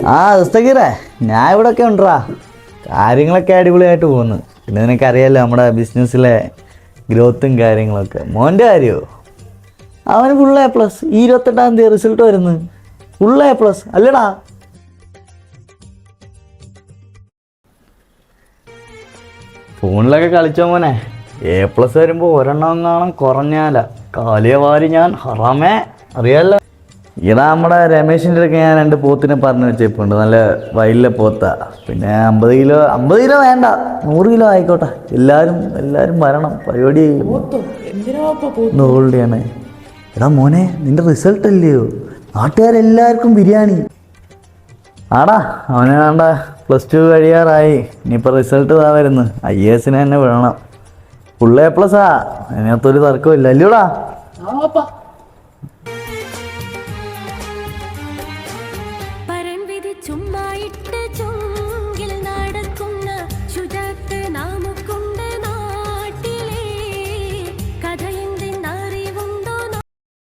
ദസ്തഗീറേ, ഞാൻ ഇവിടെയൊക്കെ ഉണ്ടാ. കാര്യങ്ങളൊക്കെ അടിപൊളിയായിട്ട് പോകുന്നു. പിന്നെ നിനക്കറിയാലോ നമ്മുടെ ബിസിനസ്സിലെ ഗ്രോത്തും കാര്യങ്ങളൊക്കെ. മോൻ്റെ കാര്യമോ? അവന് ഫുൾ A+. ഈ 28-ാം തീയതി റിസൾട്ട് വരുന്നു. ഫുൾ A+ അല്ലടാ. ഫോണിലൊക്കെ കളിച്ചോ മോനെ. A+ വരുമ്പോൾ ഒരെണ്ണം കാണാൻ കുറഞ്ഞാല കാലിയ വാരി ഞാൻ ഹറാമേ, അറിയാലോ. ഇടാ നമ്മുടെ രമേശിൻ്റെ അടുക്കെ ഞാൻ 2 പോത്തിനെ പറഞ്ഞു വെച്ചിട്ടുണ്ട്. നല്ല വയലിലെ പോത്താ. പിന്നെ 50 കിലോ വേണ്ട, 100 കിലോ ആയിക്കോട്ടെ. എല്ലാവരും വരണം. പരിപാടി ഗോൾഡിയാണ്. എടാ മോനെ, നിന്റെ റിസൾട്ട് അല്ലയോ? നാട്ടുകാരെല്ലാവർക്കും ബിരിയാണി. ആടാ, അവന് വേണ്ട +2 കഴിയാറായി. ഇനിയിപ്പോൾ റിസൾട്ട് ഇതാ വരുന്നു. IAS തന്നെ വിടണം. Full A+. അതിനകത്തൊരു തർക്കമില്ല അല്ലയോടാ.